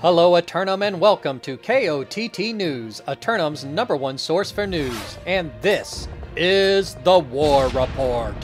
Hello Eternum and welcome to KOTT News, Eternum's #1 source for news, and this is the War Report.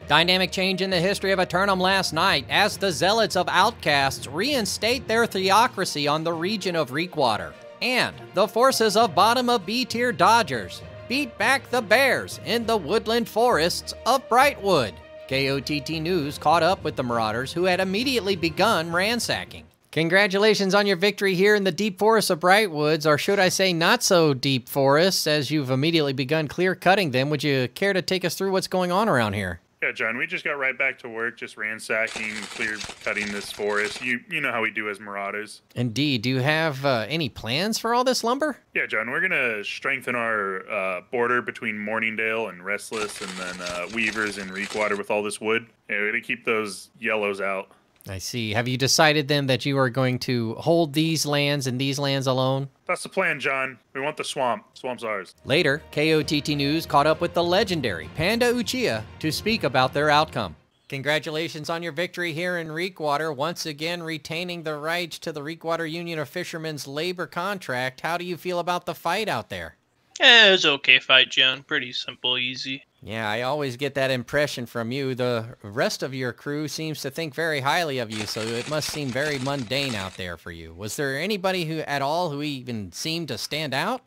Dynamic change in the history of Eternum last night as the zealots of Outcasts reinstate their theocracy on the region of Reekwater, and the forces of bottom of B-tier Dodgers beat back the bears in the woodland forests of Brightwood. KOTT News caught up with the Marauders who had immediately begun ransacking. Congratulations on your victory here in the deep forests of Brightwoods, or should I say not so deep forests, as you've immediately begun clear-cutting them. Would you care to take us through what's going on around here? Yeah, John, we just got right back to work, just ransacking, clear-cutting this forest. You know how we do as Marauders. Indeed. Do you have any plans for all this lumber? Yeah, John, we're going to strengthen our border between Morningdale and Restless, and then Weavers and Reekwater with all this wood. Yeah, we're going to keep those yellows out. I see. Have you decided then that you are going to hold these lands and these lands alone? That's the plan, John. We want the swamp. Swamp's ours. Later, KOTT News caught up with the legendary Panda Uchiha to speak about their outcome. Congratulations on your victory here in Reekwater, once again retaining the rights to the Reekwater Union of Fishermen's labor contract. How do you feel about the fight out there? It was okay fight, John. Pretty simple, easy. Yeah, I always get that impression from you. The rest of your crew seems to think very highly of you, so it must seem very mundane out there for you. Was there anybody who even seemed to stand out?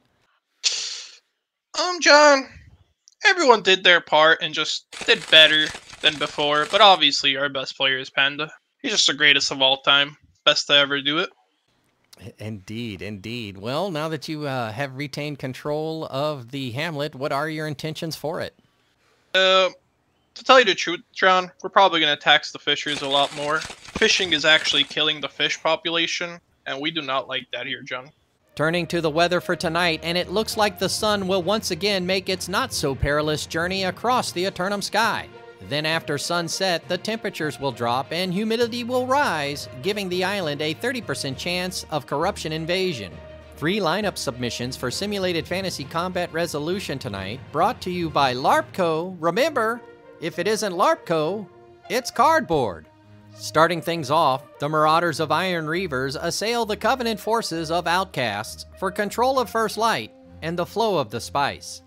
John, everyone did their part and just did better than before, but obviously our best player is Panda. He's just the greatest of all time. Best to ever do it. Indeed, indeed. Well, now that you have retained control of the hamlet, what are your intentions for it? To tell you the truth, John, we're probably going to tax the fishers a lot more. Fishing is actually killing the fish population, and we do not like that here, John. Turning to the weather for tonight, and it looks like the sun will once again make its not-so-perilous journey across the Eternum sky. Then after sunset, the temperatures will drop and humidity will rise, giving the island a 30% chance of corruption invasion. 3 lineup submissions for Simulated Fantasy Combat Resolution tonight, brought to you by LARPco. Remember, if it isn't LARPco, it's cardboard. Starting things off, the Marauders of Iron Reavers assail the Covenant forces of Outcasts for control of First Light and the flow of the spice.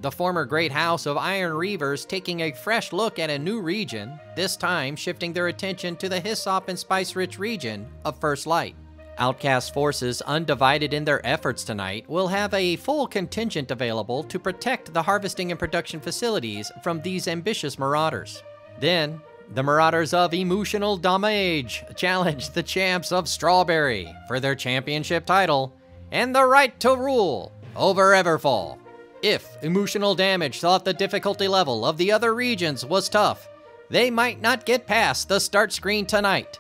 The former Great House of Iron Reavers taking a fresh look at a new region, this time shifting their attention to the hyssop and spice-rich region of First Light. Outcast forces, undivided in their efforts tonight, will have a full contingent available to protect the harvesting and production facilities from these ambitious Marauders. Then, the Marauders of Emotional Damage challenge the champs of Strawberry for their championship title and the right to rule over Everfall. If Emotional Damage thought the difficulty level of the other regions was tough, they might not get past the start screen tonight.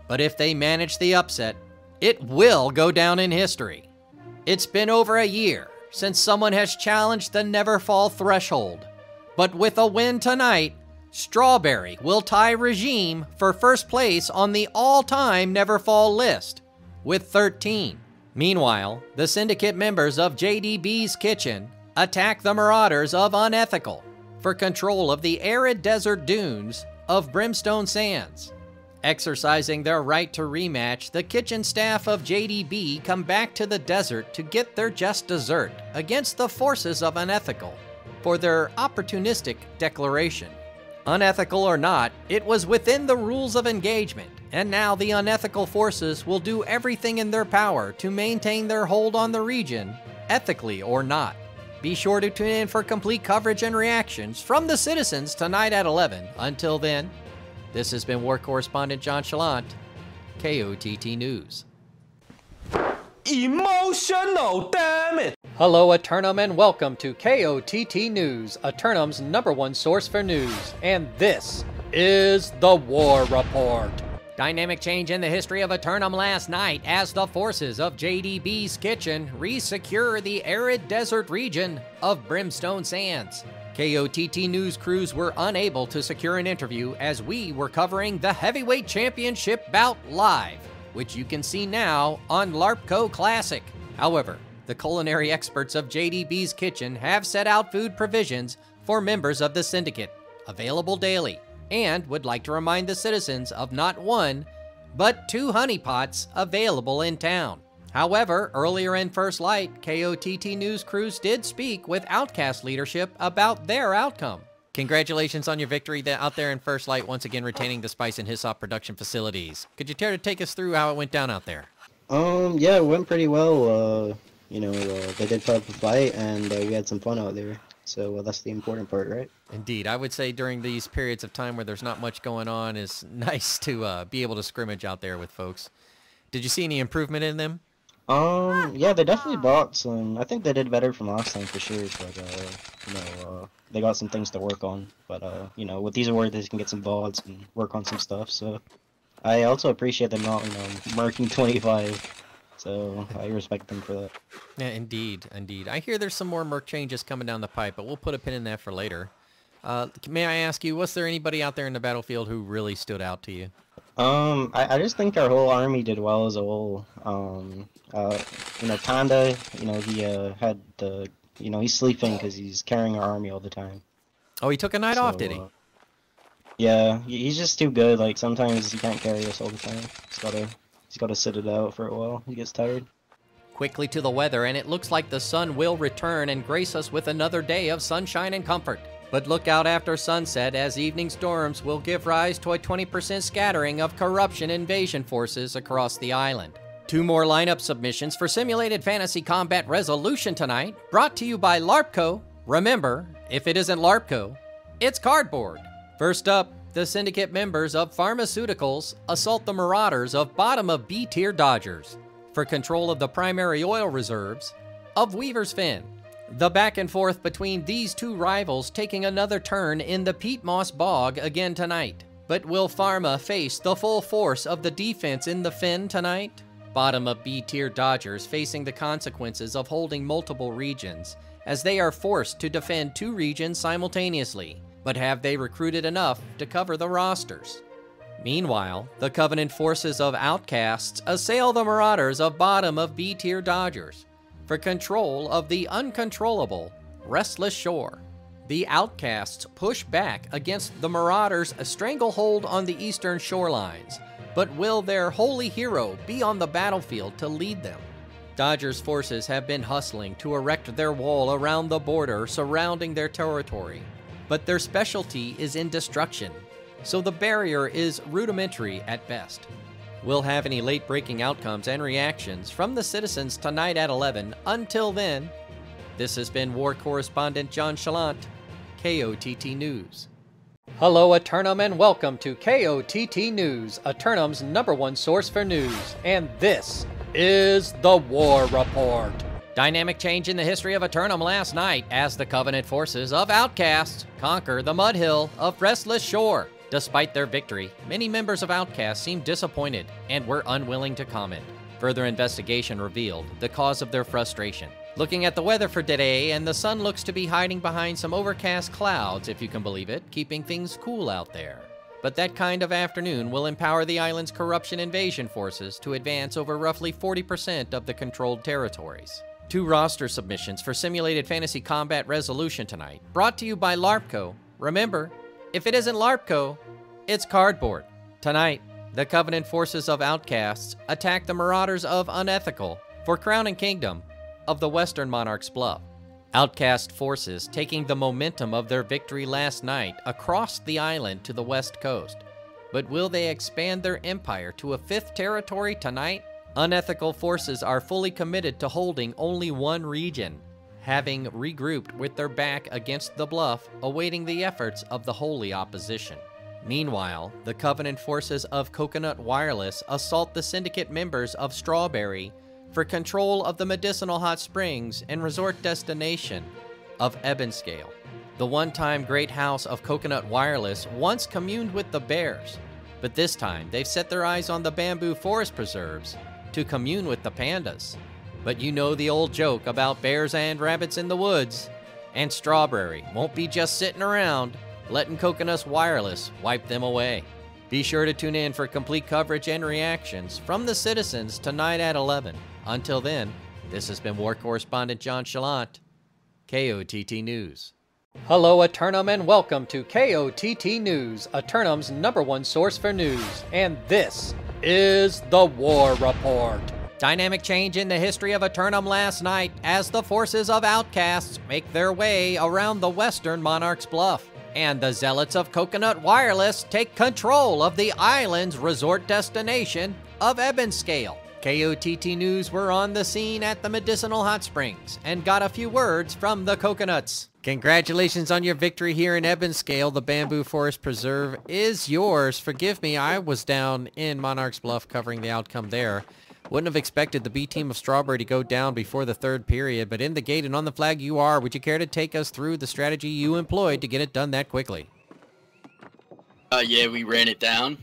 But if they manage the upset, it will go down in history. It's been over a year since someone has challenged the Neverfall threshold. But with a win tonight, Strawberry will tie Regime for first place on the all-time Neverfall list, with 13. Meanwhile, the Syndicate members of JDB's Kitchen attack the Marauders of Unethical for control of the arid desert dunes of Brimstone Sands. Exercising their right to rematch, the kitchen staff of JDB come back to the desert to get their just dessert against the forces of Unethical for their opportunistic declaration. Unethical or not, it was within the rules of engagement, and now the Unethical forces will do everything in their power to maintain their hold on the region, ethically or not. Be sure to tune in for complete coverage and reactions from the citizens tonight at 11. Until then, this has been War Correspondent JChalant, KOTT News. Emotional, damn it! Hello Eternum and welcome to KOTT News, Eternum's #1 source for news, and this is the War Report. Dynamic change in the history of Eternum last night as the forces of JDB's Kitchen re-secure the arid desert region of Brimstone Sands. KOTT News crews were unable to secure an interview as we were covering the Heavyweight Championship bout live, which you can see now on LARPco Classic. However, the culinary experts of JDB's Kitchen have set out food provisions for members of the Syndicate, available daily, and would like to remind the citizens of not 1, but 2 honeypots available in town. However, earlier in First Light, KOTT News crews did speak with Outcast leadership about their outcome. Congratulations on your victory out there in First Light, once again retaining the Spice and Hyssop production facilities. Could you care to take us through how it went down out there? Yeah, it went pretty well. They did put up a fight, and we had some fun out there. So that's the important part, right? Indeed. I would say during these periods of time where there's not much going on, it's nice to be able to scrimmage out there with folks. Did you see any improvement in them? Yeah, they definitely brought some. I think they did better from last time for sure. But they got some things to work on. But with these awards, they can get some VODs and work on some stuff. So I also appreciate them not, marking 25. So I respect them for that. Yeah, indeed, indeed. I hear there's some more merc changes coming down the pipe, but we'll put a pin in that for later. May I ask you, was there anybody out there in the battlefield who really stood out to you? I just think our whole army did well as a whole. Panda, he had the, he's sleeping because he's carrying our army all the time. Oh, he took a night off, did he? Yeah, he's just too good. Like, sometimes he can't carry us all the time. He's gotta sit it out for a while. He gets tired. Quickly to the weather, and it looks like the sun will return and grace us with another day of sunshine and comfort. But look out after sunset, as evening storms will give rise to a 20% scattering of corruption invasion forces across the island. 2 more lineup submissions for Simulated Fantasy Combat Resolution tonight, brought to you by LARPco. Remember, if it isn't LARPco, it's cardboard. First up, the syndicate members of Pharmaceuticals assault the marauders of bottom of B-tier Dodgers for control of the primary oil reserves of Weaver's Fin. The back and forth between these 2 rivals taking another turn in the peat moss bog again tonight. But will Pharma face the full force of the defense in the Fin tonight? Bottom of B-tier Dodgers facing the consequences of holding multiple regions, as they are forced to defend 2 regions simultaneously. But have they recruited enough to cover the rosters? Meanwhile, the Covenant forces of Outcasts assail the marauders of bottom of B-tier Dodgers for control of the uncontrollable Restless Shore. The Outcasts push back against the marauders' stranglehold on the eastern shorelines, but will their holy hero be on the battlefield to lead them? Dodgers' forces have been hustling to erect their wall around the border surrounding their territory, but their specialty is in destruction, so the barrier is rudimentary at best. We'll have any late-breaking outcomes and reactions from the citizens tonight at 11. Until then, this has been War Correspondent JChalant, KOTT News. Hello, Eternum, and welcome to KOTT News, Eternum's #1 source for news, and this is the War Report. Dynamic change in the history of Eternum last night as the Covenant forces of Outcasts conquer the mud hill of Restless Shore. Despite their victory, many members of Outcasts seemed disappointed and were unwilling to comment. Further investigation revealed the cause of their frustration. Looking at the weather for today, and the sun looks to be hiding behind some overcast clouds, if you can believe it, keeping things cool out there. But that kind of afternoon will empower the island's corruption invasion forces to advance over roughly 40% of the controlled territories. 2 roster submissions for Simulated Fantasy Combat Resolution tonight, brought to you by LARPco. Remember, if it isn't LARPco, it's cardboard. Tonight, the Covenant forces of Outcasts attack the marauders of Unethical for Crown and Kingdom of the Western Monarch's Bluff. Outcast forces taking the momentum of their victory last night across the island to the west coast. But will they expand their empire to a 5th territory tonight? Unethical forces are fully committed to holding only 1 region, having regrouped with their back against the bluff, awaiting the efforts of the holy opposition. Meanwhile, the Covenant forces of Coconut Wireless assault the syndicate members of Strawberry for control of the medicinal hot springs and resort destination of Ebonscale. The one-time great house of Coconut Wireless once communed with the bears, but this time they've set their eyes on the bamboo forest preserves to commune with the pandas. But you know the old joke about bears and rabbits in the woods, and Strawberry won't be just sitting around letting Coconut Wireless wipe them away. Be sure to tune in for complete coverage and reactions from the citizens tonight at 11. Until then, this has been War Correspondent JChalant, KOTT News. Hello, Eternum, and welcome to KOTT News, Eternum's #1 source for news. And this is the War Report. Dynamic change in the history of Eternum last night as the forces of Outcasts make their way around the western Monarch's Bluff. And the zealots of Coconut Wireless take control of the island's resort destination of Ebonscale. KOTT News were on the scene at the Medicinal Hot Springs and got a few words from the Coconuts. Congratulations on your victory here in Ebonscale. The Bamboo Forest Preserve is yours. Forgive me, I was down in Monarch's Bluff covering the outcome there. Wouldn't have expected the B team of Strawberry to go down before the third period, but in the gate and on the flag you are. Would you care to take us through the strategy you employed to get it done that quickly? Yeah, we ran it down.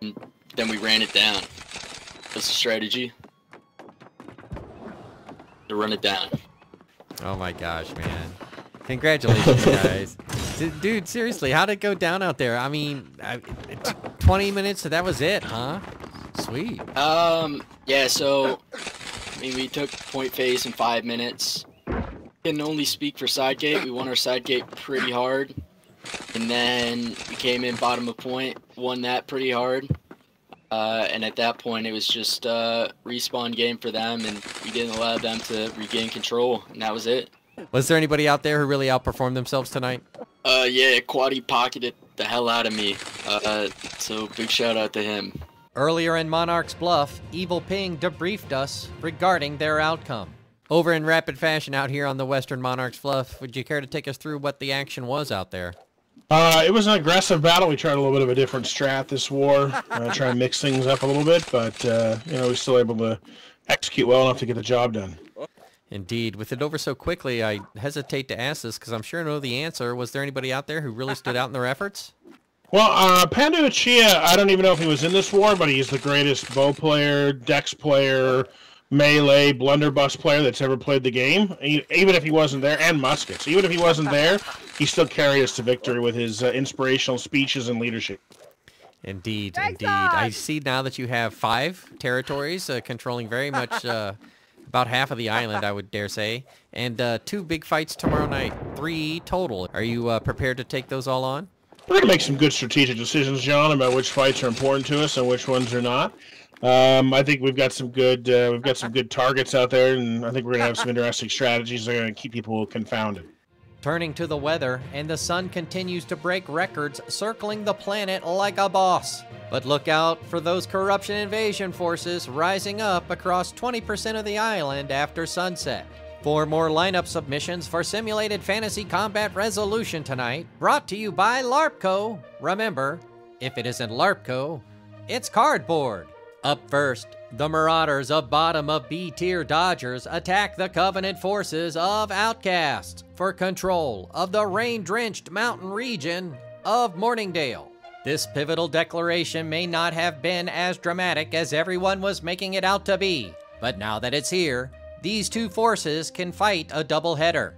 And then we ran it down. That's the strategy. To run it down. Oh my gosh, man. Congratulations, guys. Dude, seriously, how'd it go down out there? I mean, 20 minutes, that was it, huh? Sweet. Yeah, so, I mean, we took point phase in 5 minutes. Can only speak for Sidegate. We won our Sidegate pretty hard. And then we came in bottom of point, won that pretty hard. And at that point, it was just a respawn game for them, and we didn't allow them to regain control, and that was it. Was there anybody out there who really outperformed themselves tonight? Yeah, KOTT pocketed the hell out of me, so big shout out to him. Earlier in Monarch's Bluff, Evil Ping debriefed us regarding their outcome. Over in rapid fashion out here on the western Monarch's Bluff, would you care to take us through what the action was out there? It was an aggressive battle. We tried a little bit of a different strat this war, try to mix things up a little bit, but you know, we were still able to execute well enough to get the job done. Indeed. With it over so quickly, I hesitate to ask this because I'm sure I know the answer. Was there anybody out there who really stood out in their efforts? Well, Panda Uchia, I don't even know if he was in this war, but he's the greatest bow player, dex player, melee, blunderbuss player that's ever played the game. Even if he wasn't there, and muskets. Even if he wasn't there, he still carried us to victory with his inspirational speeches and leadership. Indeed, indeed. I see now that you have 5 territories, controlling very much about half of the island, I would dare say, and 2 big fights tomorrow night, 3 total. Are you prepared to take those all on? We're going to make some good strategic decisions, John, about which fights are important to us and which ones are not. I think we've got some good targets out there, and I think we're going to have some interesting strategies that are going to keep people confounded. Turning to the weather, and the sun continues to break records, circling the planet like a boss. But look out for those corruption invasion forces rising up across 20% of the island after sunset. 4 more lineup submissions for Simulated Fantasy Combat Resolution tonight, brought to you by LARPco. Remember, if it isn't LARPco, it's cardboard. Up first, the Marauders of bottom of B-tier Dodgers attack the Covenant forces of Outcasts for control of the rain-drenched mountain region of Morningdale. This pivotal declaration may not have been as dramatic as everyone was making it out to be, but now that it's here, these 2 forces can fight a doubleheader.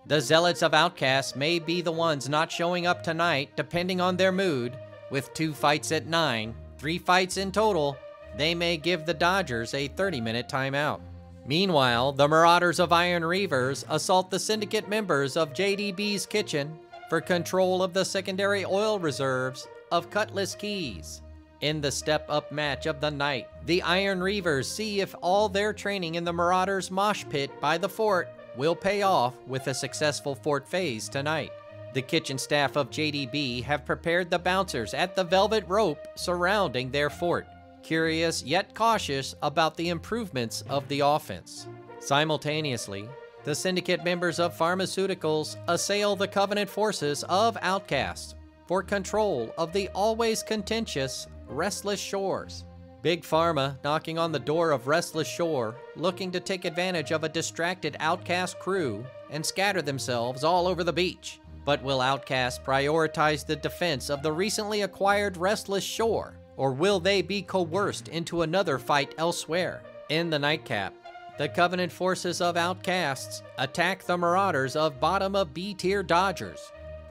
The Zealots of Outcasts may be the ones not showing up tonight depending on their mood. With 2 fights at 9, 3 fights in total, they may give the Dodgers a 30-minute timeout. Meanwhile, the Marauders of Iron Reavers assault the Syndicate members of JDB's Kitchen for control of the secondary oil reserves of Cutlass Keys. In the step-up match of the night, the Iron Reavers see if all their training in the Marauders' mosh pit by the fort will pay off with a successful fort phase tonight. The kitchen staff of JDB have prepared the bouncers at the velvet rope surrounding their fort, curious yet cautious about the improvements of the offense. Simultaneously, the Syndicate members of Pharmaceuticals assail the Covenant forces of Outcasts for control of the always contentious Restless Shores. Big Pharma knocking on the door of Restless Shore, looking to take advantage of a distracted Outcast crew and scatter themselves all over the beach. But will Outcast prioritize the defense of the recently acquired Restless Shore, or will they be coerced into another fight elsewhere? In the nightcap, the Covenant forces of Outcasts attack the Marauders of bottom of B-tier Dodgers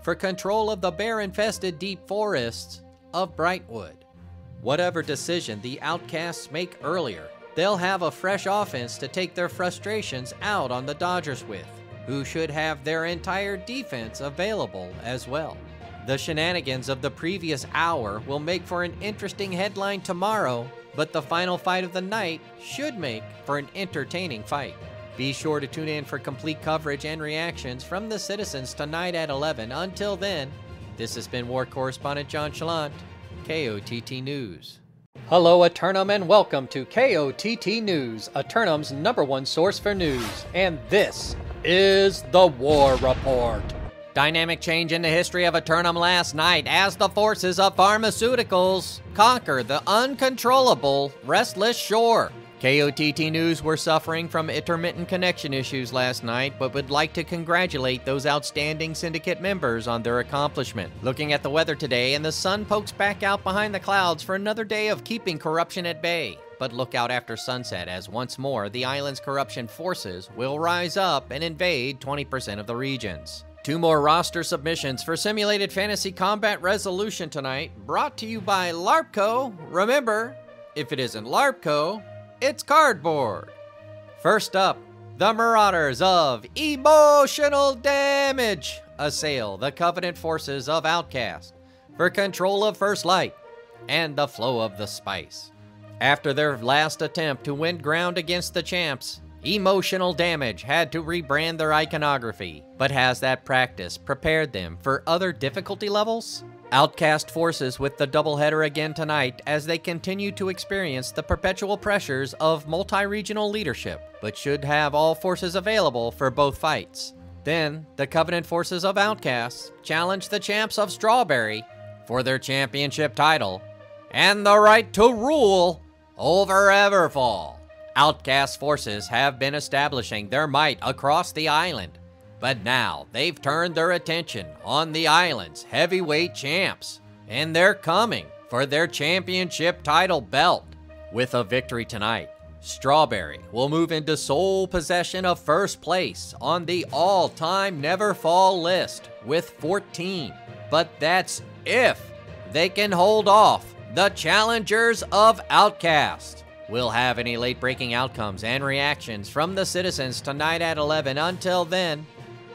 for control of the bear-infested deep forests of Brightwood. Whatever decision the Outcasts make earlier, they'll have a fresh offense to take their frustrations out on the Dodgers with. who should have their entire defense available as well. The shenanigans of the previous hour will make for an interesting headline tomorrow, but the final fight of the night should make for an entertaining fight. Be sure to tune in for complete coverage and reactions from the citizens tonight at 11. Until then, this has been War Correspondent JChalant, KOTT News. Hello, Eternum, and welcome to KOTT News, Eternum's #1 source for news. And this is the War Report. Dynamic change in the history of Eternum last night as the forces of pharmaceuticals conquer the uncontrollable restless shore. KOTT News were suffering from intermittent connection issues last night, but would like to congratulate those outstanding syndicate members on their accomplishment. Looking at the weather today, and the sun pokes back out behind the clouds for another day of keeping corruption at bay. But look out after sunset, as once more the island's corruption forces will rise up and invade 20% of the regions. 2 more roster submissions for Simulated Fantasy Combat Resolution tonight, brought to you by LARPco. Remember, if it isn't LARPco, it's cardboard. First up, the Marauders of Emotional Damage assail the Covenant forces of Outcast for control of First Light and the flow of the spice. After their last attempt to win ground against the champs, Emotional Damage had to rebrand their iconography, but has that practice prepared them for other difficulty levels? Outcast forces with the doubleheader again tonight as they continue to experience the perpetual pressures of multi-regional leadership, but should have all forces available for both fights. Then, the Covenant forces of Outcasts challenge the champs of Strawberry for their championship title and the right to rule over Everfall. Outcast forces have been establishing their might across the island, but now they've turned their attention on the island's heavyweight champs, and they're coming for their championship title belt. With a victory tonight, Strawberry will move into sole possession of first place on the all-time never fall list with 14. But that's if they can hold off the challengers of Outcast. We'll have any late-breaking outcomes and reactions from the citizens tonight at 11. Until then,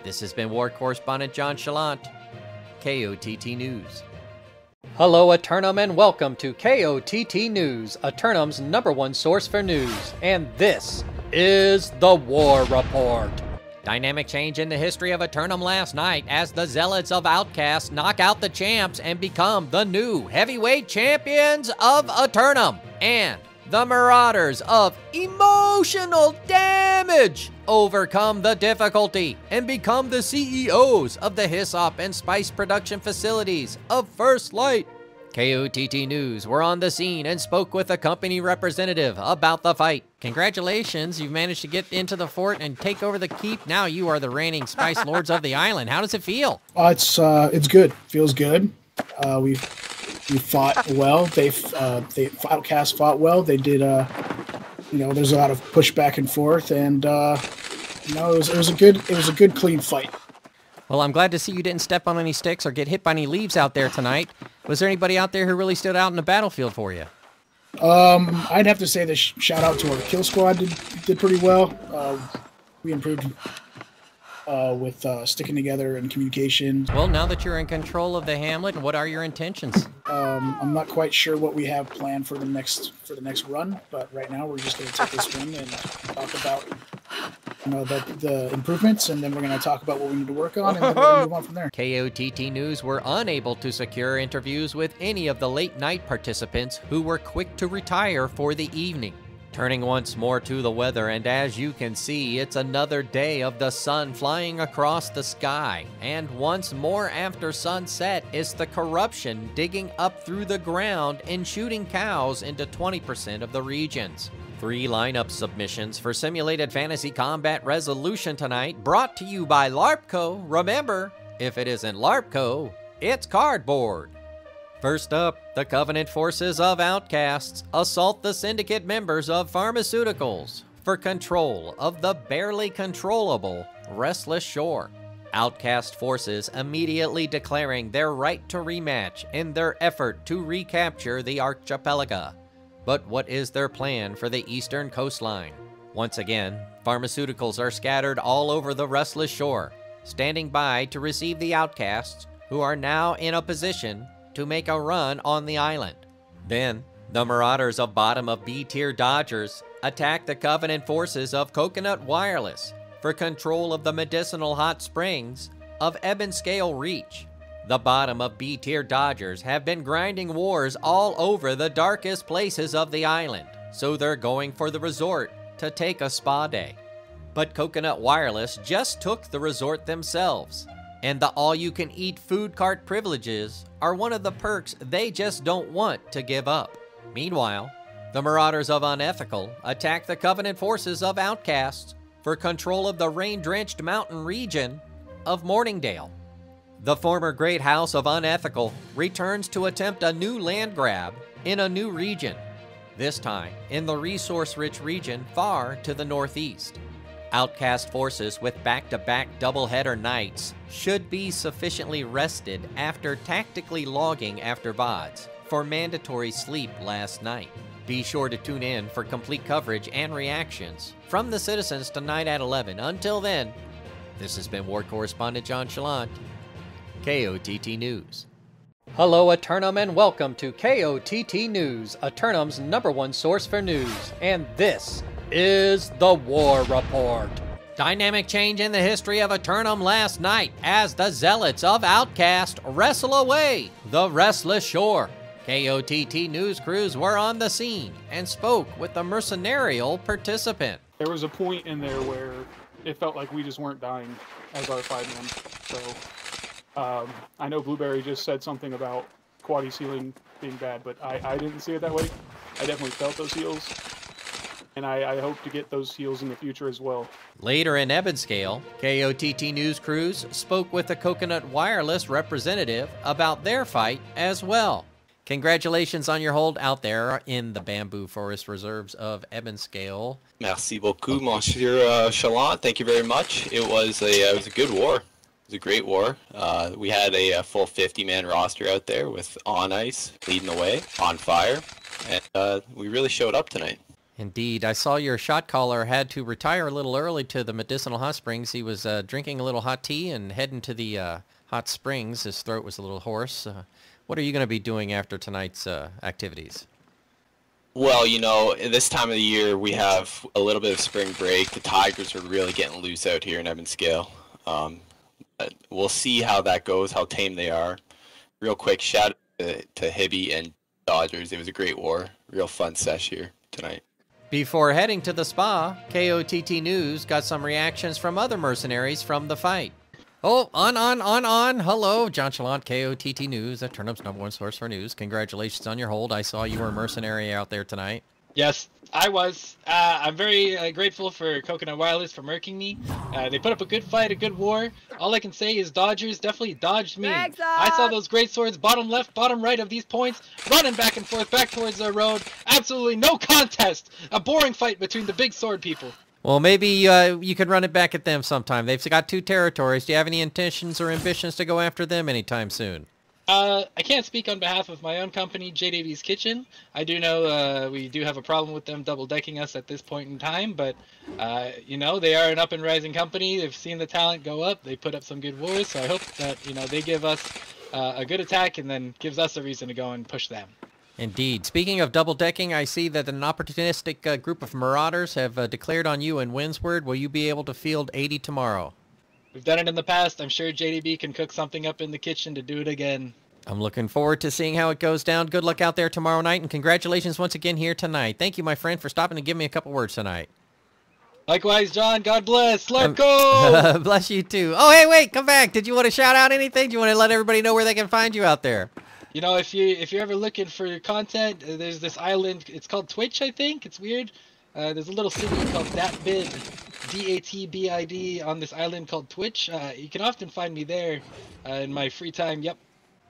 this has been War Correspondent JChalant, KOTT News. Hello, Eternum, and welcome to KOTT News, Eternum's #1 source for news. And this is the War Report. Dynamic change in the history of Eternum last night as the Zealots of Outcast knock out the champs and become the new heavyweight champions of Eternum. And the Marauders of Emotional Damage overcome the difficulty and become the CEOs of the Hyssop and Spice production facilities of First Light. KOTT News were on the scene and spoke with a company representative about the fight. Congratulations, you've managed to get into the fort and take over the keep. Now you are the reigning Spice Lords of the island. How does it feel? It's good. Feels good. We fought well. They Outcast fought well. They did. There's a lot of push back and forth, and it was a good clean fight. Well, I'm glad to see you didn't step on any sticks or get hit by any leaves out there tonight. Was there anybody out there who really stood out in the battlefield for you? I'd have to say the shout out to our kill squad did pretty well. We improved with sticking together and communication. Well, now that you're in control of the hamlet, what are your intentions? I'm not quite sure what we have planned for the next run, but right now we're just going to take this one and talk about the improvements, and then we're going to talk about what we need to work on, and then we're going to move on from there. KOTT News were unable to secure interviews with any of the late night participants who were quick to retire for the evening. Turning once more to the weather, and as you can see, it's another day of the sun flying across the sky. And once more after sunset, it's the corruption digging up through the ground and shooting cows into 20% of the regions. 3 lineup submissions for Simulated Fantasy Combat Resolution tonight, brought to you by LARPco. Remember, if it isn't LARPco, it's cardboard. First up, the Covenant forces of Outcasts assault the Syndicate members of Pharmaceuticals for control of the barely controllable Restless Shore. Outcast forces immediately declaring their right to rematch in their effort to recapture the archipelago. But what is their plan for the eastern coastline? Once again, pharmaceuticals are scattered all over the restless shore, standing by to receive the outcasts who are now in a position to make a run on the island. Then, the marauders of bottom of B-tier Dodgers attack the Covenant forces of Coconut Wireless for control of the medicinal hot springs of Ebonscale Reach. The bottom of B-tier Dodgers have been grinding wars all over the darkest places of the island, so they're going for the resort to take a spa day. But Coconut Wireless just took the resort themselves, and the all-you-can-eat food cart privileges are one of the perks they just don't want to give up. Meanwhile, the Marauders of Unethical attack the Covenant forces of Outcasts for control of the rain-drenched mountain region of Morningdale. The former Great House of Unethical returns to attempt a new land grab in a new region, this time in the resource-rich region far to the northeast. Outcast forces with back-to-back doubleheader nights should be sufficiently rested after tactically logging after VODs for mandatory sleep last night. Be sure to tune in for complete coverage and reactions from the citizens tonight at 11. Until then, this has been War Correspondent JChalant, KOTT News. Hello, Eternum, and welcome to KOTT News, Eternum's #1 source for news. And this is the War Report. Dynamic change in the history of Eternum last night as the Zealots of Outcast wrestle away the restless shore. KOTT news crews were on the scene and spoke with the mercenarial participant. There was a point in there where it felt like we just weren't dying as our 5-man. So I know Blueberry just said something about Quaddy's healing being bad, but I didn't see it that way. I definitely felt those heals, and I hope to get those heals in the future as well. Later in Ebonscale, KOTT news crews spoke with the Coconut Wireless representative about their fight as well. Congratulations on your hold out there in the bamboo forest reserves of Ebonscale. Merci beaucoup, Monsieur Chalant. Thank you very much. It was a good war. It was a great war. We had a full 50-man roster out there with On Ice leading the way, On Fire, and we really showed up tonight. Indeed. I saw your shot caller had to retire a little early to the medicinal hot springs. He was drinking a little hot tea and heading to the hot springs. His throat was a little hoarse. What are you going to be doing after tonight's activities? Well, you know, this time of the year we have a little bit of spring break. The Tigers are really getting loose out here in Ebonscale. We'll see how that goes, how tame they are. Real quick, shout out to Hibby and Dodgers. It was a great war. Real fun sesh here tonight. Before heading to the spa, KOTT News got some reactions from other mercenaries from the fight. Oh, on. Hello, JChalant, KOTT News, Eternum's #1 source for news. Congratulations on your hold. I saw you were a mercenary out there tonight. Yes, I was. I'm very grateful for Coconut Wireless for murking me. They put up a good fight, a good war. All I can say is Dodgers definitely dodged me. I saw those great swords bottom left, bottom right of these points, running back and forth, back towards the road. Absolutely no contest. A boring fight between the big sword people. Well, maybe you could run it back at them sometime. They've got 2 territories. Do you have any intentions or ambitions to go after them anytime soon? I can't speak on behalf of my own company, JDB's Kitchen. I do know we do have a problem with them double-decking us at this point in time, but, you know, they are an up-and-rising company. They've seen the talent go up. They put up some good wars, so I hope that, you know, they give us a good attack and then gives us a reason to go and push them. Indeed. Speaking of double-decking, I see that an opportunistic group of marauders have declared on you in Windsward. Will you be able to field 80 tomorrow? We've done it in the past. I'm sure JDB can cook something up in the kitchen to do it again. I'm looking forward to seeing how it goes down. Good luck out there tomorrow night, and congratulations once again here tonight. Thank you, my friend, for stopping to give me a couple words tonight. Likewise, John. God bless. Slarko! Bless you, too. Oh, hey, wait, come back. Did you want to shout out anything? Do you want to let everybody know where they can find you out there? You know, if you're ever looking for content, there's this island. It's called Twitch, I think. It's weird. There's a little city called Datbid, DATBID, on this island called Twitch. You can often find me there in my free time. Yep.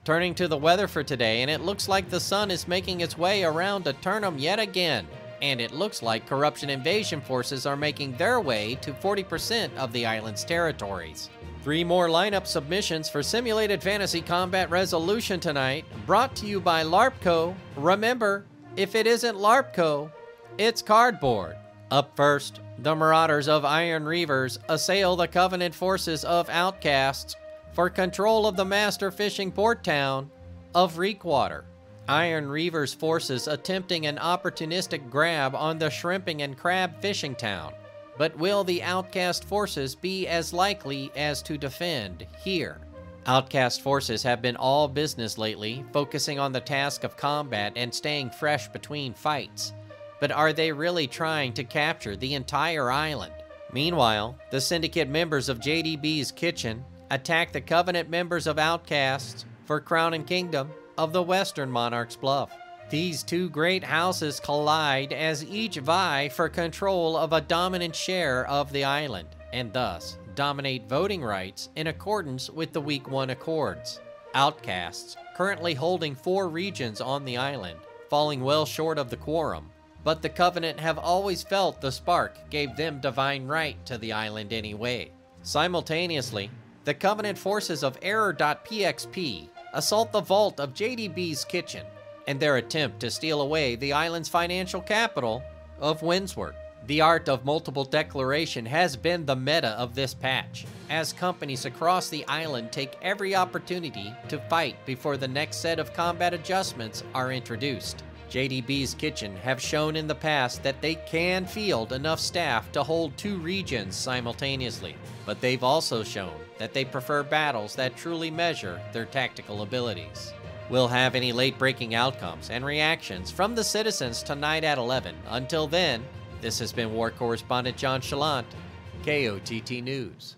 Turning to the weather for today, and it looks like the sun is making its way around Eternum yet again. And it looks like corruption invasion forces are making their way to 40% of the island's territories. 3 more lineup submissions for Simulated Fantasy Combat Resolution tonight, brought to you by LARPco. Remember, if it isn't LARPco, it's cardboard. Up first, the Marauders of Iron Reavers assail the Covenant forces of Outcasts for control of the master fishing port town of Reekwater. Iron Reavers forces attempting an opportunistic grab on the shrimping and crab fishing town. But will the Outcast forces be as likely as to defend here? Outcast forces have been all business lately, focusing on the task of combat and staying fresh between fights. But are they really trying to capture the entire island? Meanwhile, the Syndicate members of JDB's Kitchen attack the Covenant members of Outcasts for Crown and Kingdom of the Western Monarch's Bluff. These two great houses collide as each vie for control of a dominant share of the island, and thus dominate voting rights in accordance with the Week 1 Accords. Outcasts, currently holding 4 regions on the island, falling well short of the quorum, but the Covenant have always felt the spark gave them divine right to the island anyway. Simultaneously, the Covenant forces of Error.pxp assault the vault of JDB's Kitchen in their attempt to steal away the island's financial capital of Windsward. The art of multiple declaration has been the meta of this patch, as companies across the island take every opportunity to fight before the next set of combat adjustments are introduced. JDB's Kitchen have shown in the past that they can field enough staff to hold 2 regions simultaneously, but they've also shown that they prefer battles that truly measure their tactical abilities. We'll have any late-breaking outcomes and reactions from the citizens tonight at 11. Until then, this has been War Correspondent JChalant, KOTT News.